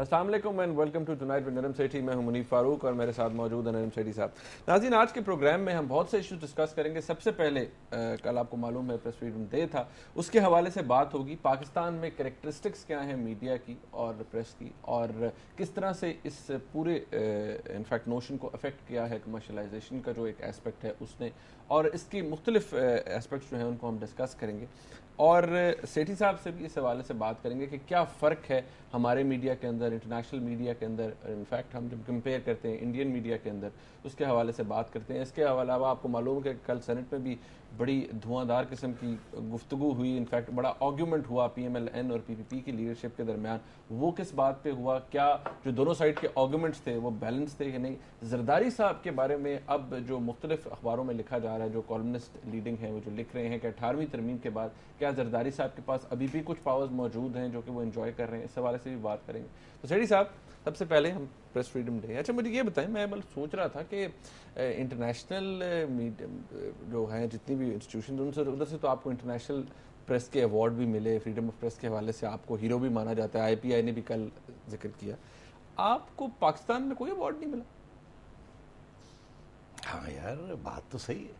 अस्सलाम वालेकुम and welcome to tonight with Najam Sethi. मैं हूं मुनीफ फारूक और मेरे साथ मौजूद है नरम सेठी साहब। नाज़रीन, आज के प्रोग्राम में हम बहुत से इश्यूज डिस्कस करेंगे। सबसे पहले कल आपको मालूम है प्रेस फ्रीडम डे था, उसके हवाले से बात होगी। पाकिस्तान में कैरेक्टरिस्टिक्स क्या हैं मीडिया की और प्रेस की, और किस तरह से इस पूरे इनफैक्ट नोशन को अफेक्ट किया है कमर्शलाइजेशन का जो एक एस्पेक्ट है उसने, और इसकी मुख्तलिफ एस्पेक्ट्स जो हैं उनको हम डिस्कस करेंगे। और सेठी साहब से भी इस हवाले से बात करेंगे कि क्या फ़र्क है हमारे मीडिया के अंदर, इंटरनेशनल मीडिया के अंदर, इनफैक्ट हम जब कंपेयर करते हैं इंडियन मीडिया के अंदर, उसके हवाले से बात करते हैं। इसके अलावा आपको मालूम है कि कल सेनेट में भी बड़ी धुआंधार किस्म की गुफ्तगू हुई, इनफैक्ट बड़ा आर्ग्यूमेंट हुआ PMLN और PPP की लीडरशिप के दरमियान। वो किस बात पे हुआ, क्या जो दोनों साइड के आर्ग्यूमेंट्स थे वो बैलेंस थे कि नहीं। जरदारी साहब के बारे में अब जो मुख्तलिफ अखबारों में लिखा जा रहा है, जो कॉलमनिस्ट लीडिंग है वो जो लिख रहे हैं कि 18वीं तरमीम के बाद क्या जरदारी साहब के पास अभी भी कुछ पावर्स मौजूद हैं जो कि वो एंजॉय कर रहे हैं, इस हवाले से भी बात करेंगे। तो सेठी साहब, सबसे पहले हम प्रेस फ्रीडम डे, अच्छा मुझे ये बताएं, मैं बल्कि सोच रहा था कि इंटरनेशनल जो हैं जितनी भी इंस्टीट्यूशन, उनसे उधर से तो आपको इंटरनेशनल प्रेस के अवार्ड भी मिले, फ्रीडम ऑफ प्रेस के हवाले से आपको हीरो भी माना जाता है, IPI ने भी कल जिक्र किया। आपको पाकिस्तान में कोई अवार्ड नहीं मिला? हाँ यार, बात तो सही है।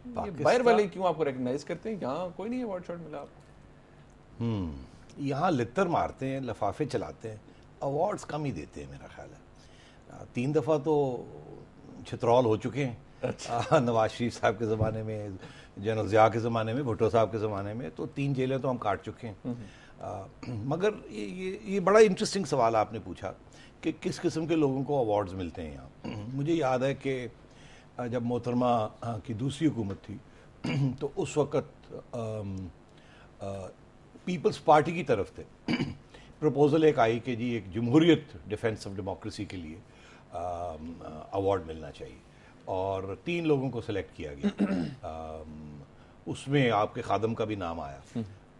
बाहर वाले क्यों आपको रिकग्नाइज करते हैं, यहाँ कोई नहीं अवार्ड शॉट मिला आपको? यहाँ लित्तर मारते हैं, लफाफे चलाते हैं, अवार्ड्स कम ही देते हैं मेरा ख्याल है। 3 दफ़ा तो छितरौल हो चुके हैं। अच्छा। नवाज शरीफ साहब के ज़माने में, जनरल ज़िया के ज़माने में, भुट्टो साहब के ज़माने में, तो 3 जेलें तो हम काट चुके हैं। मगर ये बड़ा इंटरेस्टिंग सवाल आपने पूछा कि किस किस्म के लोगों को अवार्ड्स मिलते हैं यहाँ। मुझे याद है कि जब मोहतरमा की दूसरी हुकूमत थी तो उस वक़्त पीपल्स पार्टी की तरफ से प्रपोज़ल एक आई कि जी एक जमहूरियत डिफेंस ऑफ डेमोक्रेसी के लिए अवार्ड मिलना चाहिए, और 3 लोगों को सिलेक्ट किया गया। उसमें आपके खादम का भी नाम आया।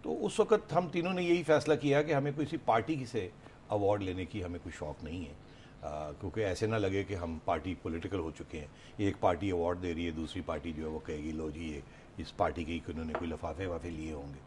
तो उस वक़्त हम तीनों ने यही फैसला किया कि हमें किसी पार्टी से अवार्ड लेने की हमें कोई शौक़ नहीं है, क्योंकि ऐसे ना लगे कि हम पार्टी पॉलिटिकल हो चुके हैं। एक पार्टी अवार्ड दे रही है, दूसरी पार्टी जो है वो कहेगी लो जी ये इस पार्टी के ही उन्होंने कोई लफाफे वफाफे लिए होंगे।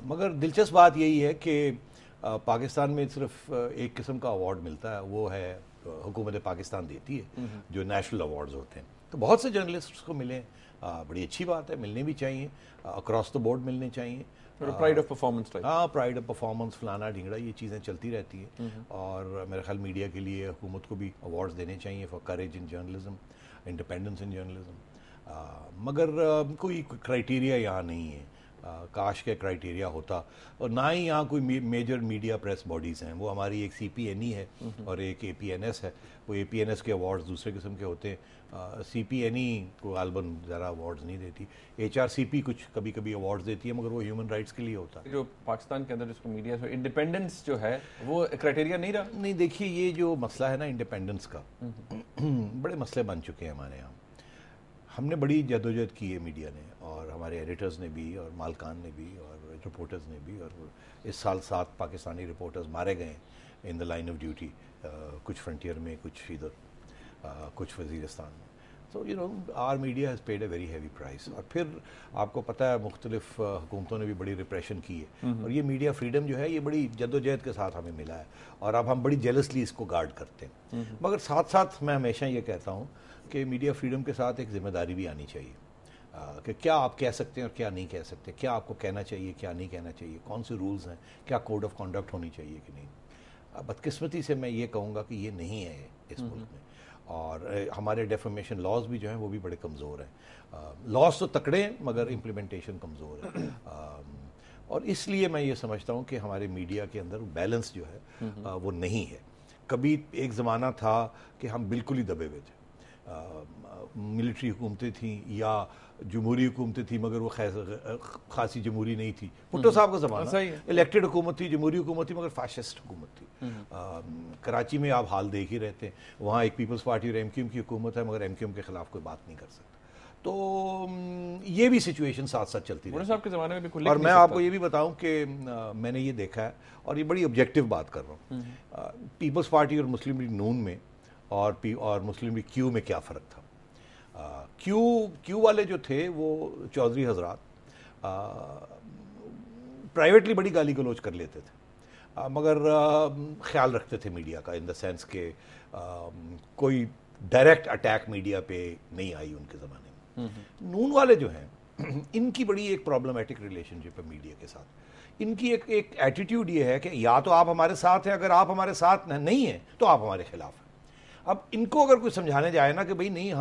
मगर दिलचस्प बात यही है कि पाकिस्तान में सिर्फ एक किस्म का अवार्ड मिलता है, वो है हुकूमत पाकिस्तान देती है, जो नेशनल अवार्ड्स होते हैं। तो बहुत से जर्नलिस्ट्स को मिले, बड़ी अच्छी बात है, मिलने भी चाहिए, अक्रॉस द बोर्ड मिलने चाहिए। प्राइड ऑफ परफॉर्मेंस, हाँ, प्राइड ऑफ परफॉर्मेंस, फलाना ढिंगड़ा, ये चीज़ें चलती रहती हैं। और मेरे ख्याल मीडिया के लिए हुकूमत को भी अवार्ड्स देने चाहिए for courage in journalism, independence in journalism. मगर कोई क्राइटेरिया यहाँ नहीं है। काश के क्राइटेरिया होता, और ना ही यहाँ कोई मेजर मीडिया प्रेस बॉडीज़ हैं। वो हमारी एक CPNE है और एक APNS है। वो APNS के अवार्ड्स दूसरे किस्म के होते हैं, CPNE को गालबन ज़रा अवार्ड्स नहीं देती। HRCP कुछ कभी कभी अवार्ड्स देती है, मगर वो ह्यूमन राइट्स के लिए होता है। जो पाकिस्तान के अंदर जिसको मीडिया से इंडिपेंडेंस जो है वो क्राइटेरिया नहीं रहा। नहीं, देखिए ये जो मसला है ना इंडिपेंडेंस का, बड़े मसले बन चुके हैं हमारे यहाँ। हमने बड़ी जदोजहद की है मीडिया ने, और हमारे एडिटर्स ने भी, और मालकान ने भी, और रिपोर्टर्स ने भी। और इस साल 7 पाकिस्तानी रिपोर्टर्स मारे गए in the line of duty, कुछ फ्रंटियर में, कुछ इधर, कुछ वज़ीरिस्तान में। तो you know our media has paid a very heavy price. और फिर आपको पता है मुख्तलिफ हुकूमतों ने भी बड़ी रिप्रेशन की है, और ये मीडिया फ्रीडम जो है ये बड़ी जदोजहद के साथ हमें मिला है, और अब हम बड़ी जेलसली इसको गार्ड करते हैं। मगर साथ साथ मैं हमेशा ये कहता हूँ कि मीडिया फ्रीडम के साथ एक जिम्मेदारी भी आनी चाहिए, कि क्या आप कह सकते हैं और क्या नहीं कह सकते, क्या आपको कहना चाहिए, क्या नहीं कहना चाहिए, कौन से रूल्स हैं, क्या कोड ऑफ कॉन्डक्ट होनी चाहिए कि नहीं। बदकिस्मती से मैं ये कहूँगा कि ये नहीं है इस मुल्क में, और हमारे डेफर्मेशन लॉज भी जो हैं वो भी बड़े कमज़ोर हैं। लॉज तो तकड़े हैं मगर इम्प्लीमेंटेशन कमज़ोर है। और इसलिए मैं ये समझता हूँ कि हमारे मीडिया के अंदर बैलेंस जो है वो नहीं है। कभी एक ज़माना था कि हम बिल्कुल ही दबे हुए थे, मिलिट्री हुकूमतें थीं या जमहूरी हुकूमतें थी, मगर वो खासी जमहूरी नहीं थी। भुट्टो साहब का ज़माना इलेक्टेड हुकूमत थी, जमहूरी हुकूमत थी, मगर फाशिस्ट हुकूमत थी। कराची में आप हाल देख ही रहते हैं, वहाँ एक पीपल्स पार्टी और MQM की हुकूमत है, मगर MQM के ख़िलाफ़ कोई बात नहीं कर सकता। तो ये भी सिचुएशन साथ साथ चलती है। साहब के ज़माने में भी। और मैं आपको ये भी बताऊं कि मैंने ये देखा है, और ये बड़ी ऑब्जेक्टिव बात कर रहा हूँ, पीपल्स पार्टी और मुस्लिम लीग नून में और मुस्लिम लीग क्यू में क्या फ़र्क था। क्यू वाले जो थे वो चौधरी हजरात प्राइवेटली बड़ी गाली गलौज कर लेते थे, مگر خیال رکھتے تھے میڈیا کا ان دا سینس کہ کوئی ڈائریکٹ اٹیک میڈیا پہ نہیں آئی ان کے زمانے میں. نون والے جو ہیں ان کی بڑی ایک پرابلمٹک ریلیشن شپ ہے میڈیا کے ساتھ. ان کی ایک ایٹیٹیوڈ یہ ہے کہ یا تو آپ ہمارے ساتھ ہیں, اگر آپ ہمارے ساتھ نہیں ہیں تو آپ ہمارے خلاف ہیں. اب ان کو اگر کوئی سمجھانے جائے نا کہ بھئی نہیں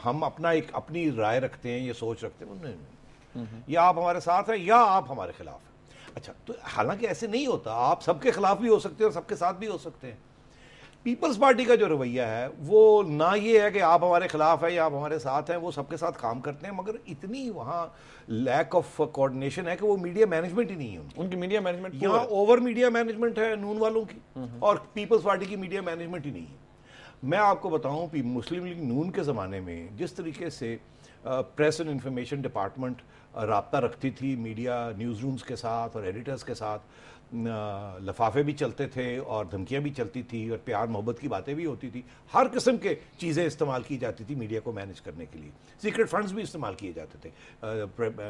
ہم اپنی رائے رکھتے ہیں, یہ سوچ رکھتے ہیں, نہیں, یا آپ ہمارے ساتھ ہیں یا آپ ہمارے خلاف ہیں. اچھا, تو حالانکہ ایسے نہیں ہوتا, آپ سب کے خلاف بھی ہو سکتے ہیں اور سب کے ساتھ بھی ہو سکتے ہیں. پیپلز پارٹی کا جو رویہ ہے وہ نہ یہ ہے کہ آپ ہمارے خلاف ہیں یا آپ ہمارے ساتھ ہیں, وہ سب کے ساتھ کام کرتے ہیں, مگر اتنی وہاں لیک آف کوآرڈینیشن ہے کہ وہ میڈیا مینجمنٹ ہی نہیں ہے ان کی میڈیا مینجمنٹ یہاں اوور میڈیا مینجمنٹ ہے نون والوں کی, اور پیپلز پارٹی کی میڈیا مینجمنٹ ہی نہیں ہے. میں آپ کو بتاؤں مسلم لیگ نون کے زمانے میں جس طریقے سے پریس اینڈ انفارمیشن ڈپارٹمنٹ رابطہ رکھتی تھی میڈیا نیوز رومز کے ساتھ اور ایڈیٹرز کے ساتھ, لفافے بھی چلتے تھے اور دھمکیاں بھی چلتی تھی اور پیار محبت کی باتیں بھی ہوتی تھی, ہر قسم کے چیزیں استعمال کی جاتی تھی میڈیا کو مینیج کرنے کے لیے. سیکرٹ فنڈز بھی استعمال کیے جاتے تھے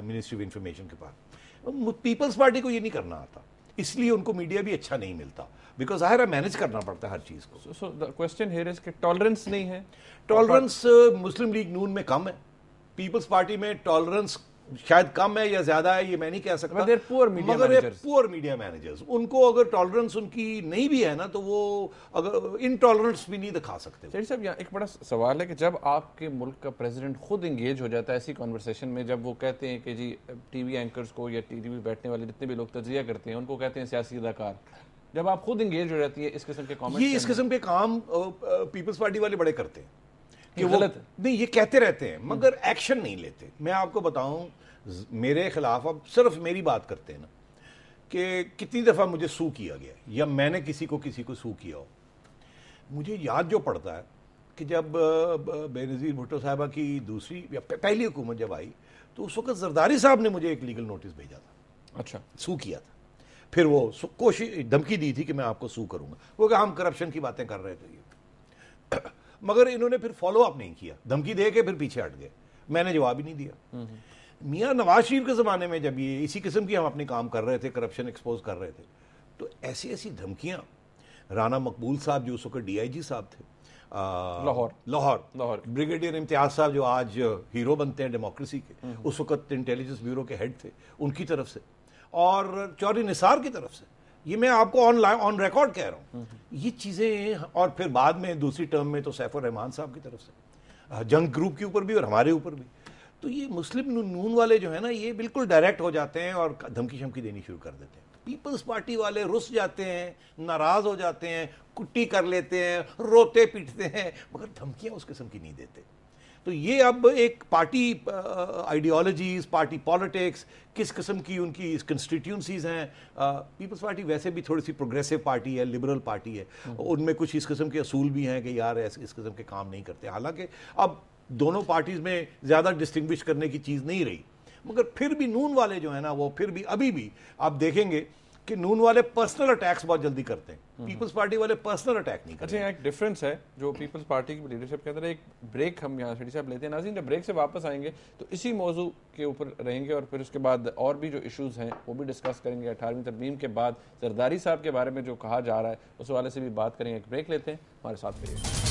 منسٹری آف انفارمیشن کے پاس. پیپلز پارٹی کو یہ نہیں کرنا آتا, اس لیے ان کو میڈیا بھی اچھا نہیں ملتا, بیکاز ظاہر ہے مینیج کرنا پڑتا ہے ہر چیز کو. سو دی کوسچن ہیئر از کہ ٹالرنس نہیں ہے. ٹالرنس مسلم لیگ نون میں کم ہے, پیپلز پارٹی میں ٹالرنس شاید کم ہے یا زیادہ ہے یہ میں نہیں کہہ سکتا, مگر پور میڈیا مینیجرز, ان کو اگر ٹالرنس ان کی نہیں بھی ہے نا تو وہ اگر انٹالرنس بھی نہیں دکھا سکتے. چیری صاحب, یہاں ایک بڑا سوال ہے کہ جب آپ کے ملک کا پریزیڈنٹ خود انگیج ہو جاتا ہے ایسی کانورسیشن میں, جب وہ کہتے ہیں کہ جی ٹی وی اینکرز کو یا ٹی وی بیٹھنے والے جتنے بھی لوگ تجزیہ کرتے ہیں ان کو کہتے ہیں سیاسی اداکار, جب آپ خود انگیج ہو جاتی ہے اس قسم کے کامنٹ, یہ اس قسم کے کام پیپلز پارٹی والے بڑے کرتے ہیں کہ وہ نہیں, یہ کہتے رہتے ہیں مگر ایکشن نہیں لیتے. میں آپ کو بتاؤں میرے خلاف, اب صرف میری بات کرتے ہیں نا, کہ کتنی دفعہ مجھے سو کیا گیا یا میں نے کسی کو سو کیا ہو. مجھے یاد جو پڑتا ہے کہ جب بے نظیر بھٹو صاحبہ کی دوسری یا پہلی حکومت جب آئی تو اس وقت زرداری صاحب نے مجھے ایک لیگل نوٹس بھیجا تھا. اچھا, سو کیا تھا, پھر وہ کوشش دھمکی دی تھی کہ میں آپ کو سو کروں گا, وہ کہ ہم کرپشن کی باتیں کر رہے تھے, مگر انہوں نے پھر فالو اپ نہیں کیا, دھمکی دے کے پھر پیچھے ہٹ گئے, میں نے جواب ہی نہیں دیا. میاں نواز شریف کے زمانے میں جب یہ اسی قسم کی ہم اپنی کام کر رہے تھے, کرپشن ایکسپوز کر رہے تھے, تو ایسی دھمکیاں, رانا مقبول صاحب جو اس وقت ڈی آئی جی صاحب تھے لاہور, بریگیڈیئر امتیاز صاحب جو آج ہیرو بنتے ہیں ڈیموکریسی کے, اس وقت انٹیلیجنس بیورو کے ہیڈ تھے, ان کی طرف سے, اور چوہدری نثار کی طرف سے, یہ میں آپ کو آن ریکارڈ کہہ رہا ہوں یہ چیزیں. اور پھر بعد میں دوسری ٹرم میں تو سیف الرحمان صاحب کی طرف سے, جنگ گروپ کے اوپر بھی اور ہمارے اوپر بھی. تو یہ مسلم نون والے جو ہیں نا یہ بالکل ڈائریکٹ ہو جاتے ہیں اور دھمکی شمکی دینی شروع کر دیتے ہیں. پیپلز پارٹی والے رس جاتے ہیں, ناراض ہو جاتے ہیں, کٹی کر لیتے ہیں, روتے پیٹتے ہیں, مگر دھمکیاں اس قسم کی نہیں دیتے. تو یہ اب ایک پارٹی آئیڈیالوجیز, پارٹی پالیٹکس, کس قسم کی ان کی کنسٹیٹیونسیز ہیں. پیپلز پارٹی ویسے بھی تھوڑی سی پروگریسو پارٹی ہے, لبرل پارٹی ہے, ان میں کچھ اس قسم کے اصول بھی ہیں کہ یار اس قسم کے کام نہیں کرتے. حالانکہ اب دونوں پارٹیز میں زیادہ ڈسٹنگوش کرنے کی چیز نہیں رہی, مگر پھر بھی نون والے جو ہیں نا وہ پھر بھی ابھی بھی آپ دیکھیں گے کہ نون والے پرسنل اٹیکس بہت جلدی کرتے ہیں, پیپلز پارٹی والے پرسنل اٹیک نہیں کرتے. اچھا, ایک ڈفرینس ہے جو پیپلز پارٹی کی لیڈرشپ کے اندر. ایک بریک ہم یہاں شیری صاحب لیتے ہیں. ناظرین, جب بریک سے واپس آئیں گے تو اسی موضوع کے اوپر رہیں گے اور پھر اس کے بعد اور بھی جو ایشوز ہیں وہ بھی ڈسکس کریں گے. 18ویں ترمیم کے بعد زرداری صاحب کے بارے میں جو کہا جا رہا ہے اس حوالے سے بھی بات کریں گے. ایک بریک لیتے ہیں, ہمارے ساتھ رہیے.